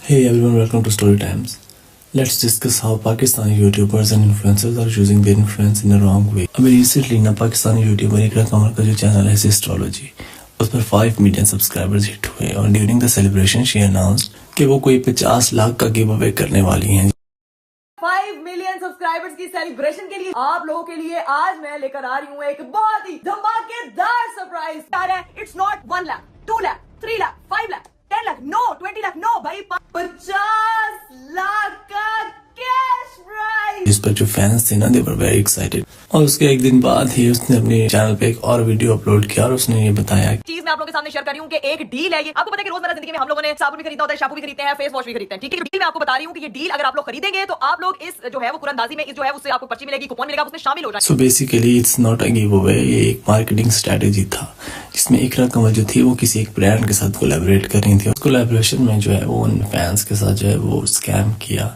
Hey everyone, welcome to Story Times. Let's discuss how Pakistani YouTubers and influencers are using their influence in a wrong way. अभी recently ना Pakistani YouTuber इकरा कमर का जो channel है astrology, उस पर 5 million subscribers hit हुए और during the celebration she announced कि वो कोई 50 लाख का गिव अवे करने वाली हैं। 5 मिलियन सब्सक्राइबर्स की सेलिब्रेशन के लिए आप लोगों के लिए आज मैं लेकर आ रही हूँ एक बहुत ही धमाकेदार surprise. It's not 1 lakh, 2 lakh, 3 lakh, 5 lakh, 10 lakh, no 20 lakh, no भाई 50 लाख का कैश प्राइज। जिस पर जो फैंस थे ना, दे वर वेरी एक्साइटेड। और उसके एक दिन बाद ही उसने अपने चैनल पे एक और वीडियो अपलोड किया और उसने ये बताया चीज मैं आप लोगों के सामने शेयर कर रही हूँ कि एक डील है ये। आपको पता है कि रोजमर्रा जिंदगी में हम लोगों ने साबुन भी खरीदा होता है, शैम्पू भी खरीदते हैं, फेस वॉश भी खरीदते हैं, ठीक है। डील मैं आपको बता रही हूँ कि ये डील अगर आप लोग खरीदेंगे तो आप लोग इस जो है वो कुरानदाजी में इस जो है उससे आपको पर्ची मिलेगी, कूपन मिलेगा, उसमें शामिल हो जाए। So basically it's not a give away, ये एक मार्केटिंग स्ट्रेटेजी था जिसमें इकरा कमल जो थी वो किसी एक ब्रांड के साथ कोलैबोरेट कर रही थी। उस कोलैबोरेशन में जो है वो उन फैंस के साथ जो है वो स्कैम किया।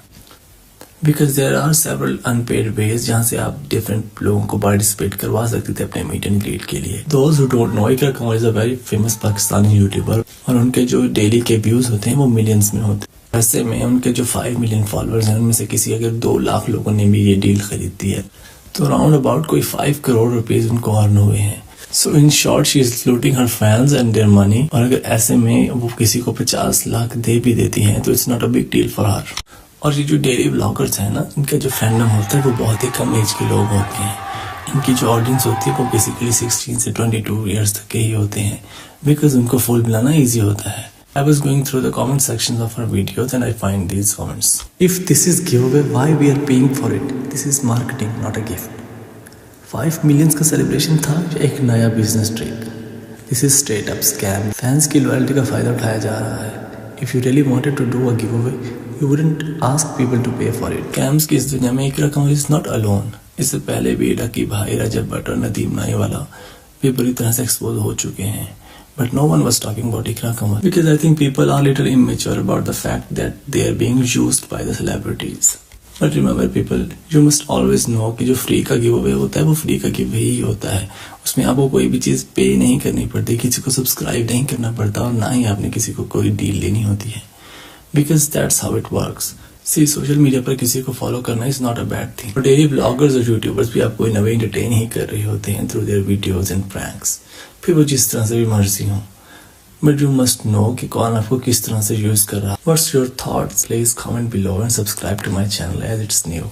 Because there are several unpaid wage जहाँ से आप डिफरेंट लोगों को पार्टिसिपेट करवा सकते थे अपने मीट एंड ग्रीट के लिए। Those who don't know, Iqra Kamal is a very famous Pakistani YouTuber और उनके जो डेली के व्यूज होते हैं वो मिलियंस में होते हैं। ऐसे में उनके जो 5 मिलियन फॉलोअर्स हैं उनमें से किसी अगर 2 लाख लोगों ने भी ये डील खरीदी है तो राउंड अबाउट कोई 5 करोड़ रुपीज उनको अर्न हुए हैं। So in short she is looting her fans and their money. और अगर ऐसे में वो किसी को 50 लाख दे भी देती हैं तो it's not a big deal for her. और ये जो डेली ब्लॉगर्स हैं ना, इनका जो फैंडम होता है वो बहुत ही कम एज के लोग होते हैं। इनकी जो ऑडियंस होती है वो बेसिकली 16 से 22 ईयर्स तक के ही होते हैं बिकॉज उनको फुल मिलाना ईजी होता है। I was going through the comment sections of her videos and I find these comments. If this is giveaway, why we are paying for it? This is marketing, not a gift. 5 millions का celebration था या एक नया business trick? This is straight up scam. Fans की loyalty का फायदा उठाया जा रहा है। If you really wanted to do a giveaway, you wouldn't ask people to pay for it. Scams की इस दुनिया में इकरा कमल is not alone. इससे पहले भी डकी भाई, रजब भट्ट और नदीम नाईवाला भी बुरी तरह से एक्सपोज हो चुके हैं। But no one was talking about Ikra Kamal because I think people are a little immature about the fact that they are being used by the celebrities. But remember people, you must always know कि जो free का give away होता है वो free का give he होता है। उसमें आपको कोई भी चीज़ पे नहीं करनी पड़ती, किसी को सब्सक्राइब नहीं करना पड़ता और ना ही आपने किसी को कोई डील लेनी होती है। Because that's how it works. See social media पर किसी को फॉलो करना is not a bad thing. और डेली ब्लॉगर्स और यूट्यूबर्स भी आपको इन अ वे एंटरटेन ही कर रहे होते हैं through their videos and pranks, फिर वो जिस तरह से भी मर्जी हो। बट यू मस्ट नो कि कौन आपको किस तरह से यूज कर रहा है। What's your thoughts? Please comment below and subscribe to my channel as it's new.